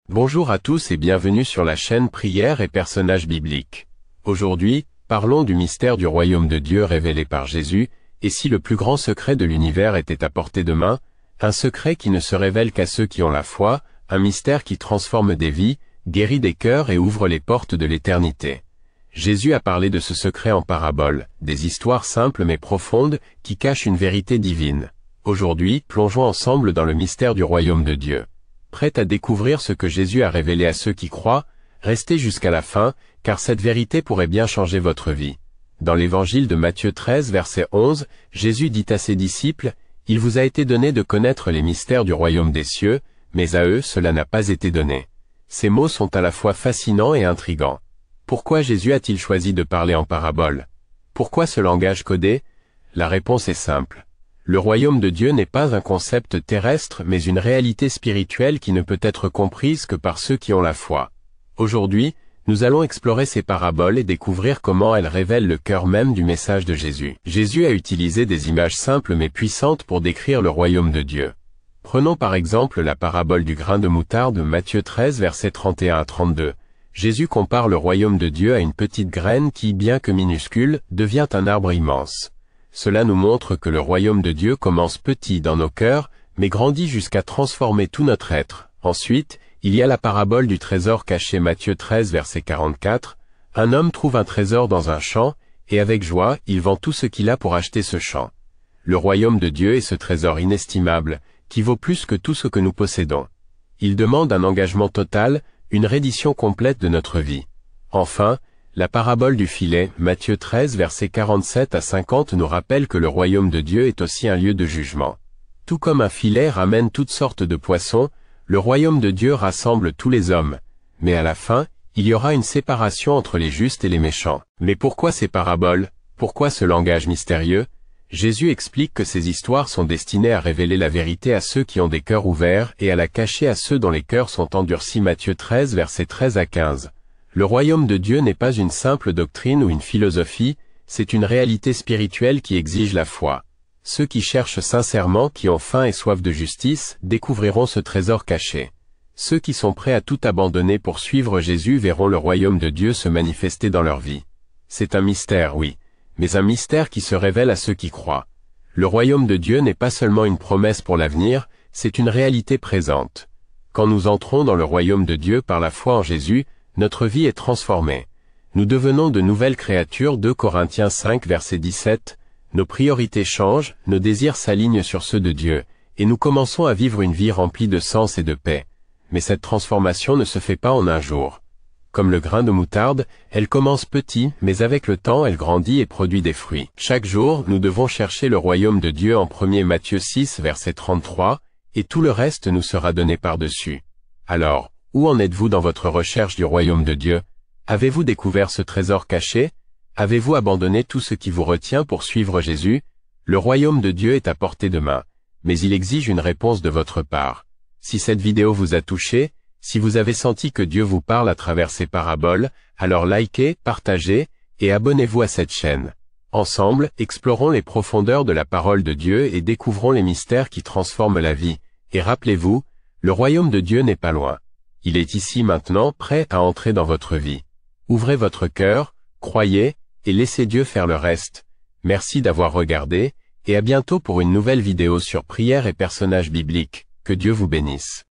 Bonjour à tous et bienvenue sur la chaîne Prières et personnages bibliques. Aujourd'hui, parlons du mystère du royaume de Dieu révélé par Jésus, et si le plus grand secret de l'univers était à portée de main, un secret qui ne se révèle qu'à ceux qui ont la foi, un mystère qui transforme des vies, guérit des cœurs et ouvre les portes de l'éternité. Jésus a parlé de ce secret en paraboles, des histoires simples mais profondes qui cachent une vérité divine. Aujourd'hui, plongeons ensemble dans le mystère du royaume de Dieu. Prêt à découvrir ce que Jésus a révélé à ceux qui croient, restez jusqu'à la fin, car cette vérité pourrait bien changer votre vie. Dans l'évangile de Matthieu 13, verset 11, Jésus dit à ses disciples, « Il vous a été donné de connaître les mystères du royaume des cieux, mais à eux cela n'a pas été donné. » Ces mots sont à la fois fascinants et intrigants. Pourquoi Jésus a-t-il choisi de parler en paraboles? Pourquoi ce langage codé? La réponse est simple. Le royaume de Dieu n'est pas un concept terrestre mais une réalité spirituelle qui ne peut être comprise que par ceux qui ont la foi. Aujourd'hui, nous allons explorer ces paraboles et découvrir comment elles révèlent le cœur même du message de Jésus. Jésus a utilisé des images simples mais puissantes pour décrire le royaume de Dieu. Prenons par exemple la parabole du grain de moutarde de Matthieu 13 versets 31 à 32. Jésus compare le royaume de Dieu à une petite graine qui, bien que minuscule, devient un arbre immense. Cela nous montre que le royaume de Dieu commence petit dans nos cœurs, mais grandit jusqu'à transformer tout notre être. Ensuite, il y a la parabole du trésor caché Matthieu 13 verset 44. Un homme trouve un trésor dans un champ, et avec joie, il vend tout ce qu'il a pour acheter ce champ. Le royaume de Dieu est ce trésor inestimable, qui vaut plus que tout ce que nous possédons. Il demande un engagement total, une reddition complète de notre vie. Enfin, la parabole du filet, Matthieu 13 versets 47 à 50 nous rappelle que le royaume de Dieu est aussi un lieu de jugement. Tout comme un filet ramène toutes sortes de poissons, le royaume de Dieu rassemble tous les hommes. Mais à la fin, il y aura une séparation entre les justes et les méchants. Mais pourquoi ces paraboles? Pourquoi ce langage mystérieux? Jésus explique que ces histoires sont destinées à révéler la vérité à ceux qui ont des cœurs ouverts et à la cacher à ceux dont les cœurs sont endurcis. Matthieu 13 versets 13 à 15. Le royaume de Dieu n'est pas une simple doctrine ou une philosophie, c'est une réalité spirituelle qui exige la foi. Ceux qui cherchent sincèrement, qui ont faim et soif de justice, découvriront ce trésor caché. Ceux qui sont prêts à tout abandonner pour suivre Jésus verront le royaume de Dieu se manifester dans leur vie. C'est un mystère, oui, mais un mystère qui se révèle à ceux qui croient. Le royaume de Dieu n'est pas seulement une promesse pour l'avenir, c'est une réalité présente. Quand nous entrons dans le royaume de Dieu par la foi en Jésus, notre vie est transformée. Nous devenons de nouvelles créatures. 2 Corinthiens 5 verset 17. Nos priorités changent, nos désirs s'alignent sur ceux de Dieu, et nous commençons à vivre une vie remplie de sens et de paix. Mais cette transformation ne se fait pas en un jour. Comme le grain de moutarde, elle commence petit, mais avec le temps elle grandit et produit des fruits. Chaque jour, nous devons chercher le royaume de Dieu en 1 Matthieu 6 verset 33, et tout le reste nous sera donné par-dessus. Alors, où en êtes-vous dans votre recherche du royaume de Dieu? Avez-vous découvert ce trésor caché? Avez-vous abandonné tout ce qui vous retient pour suivre Jésus? Le royaume de Dieu est à portée de main, mais il exige une réponse de votre part. Si cette vidéo vous a touché, si vous avez senti que Dieu vous parle à travers ces paraboles, alors likez, partagez, et abonnez-vous à cette chaîne. Ensemble, explorons les profondeurs de la parole de Dieu et découvrons les mystères qui transforment la vie. Et rappelez-vous, le royaume de Dieu n'est pas loin. Il est ici maintenant, prêt à entrer dans votre vie. Ouvrez votre cœur, croyez, et laissez Dieu faire le reste. Merci d'avoir regardé, et à bientôt pour une nouvelle vidéo sur prières et personnages bibliques. Que Dieu vous bénisse.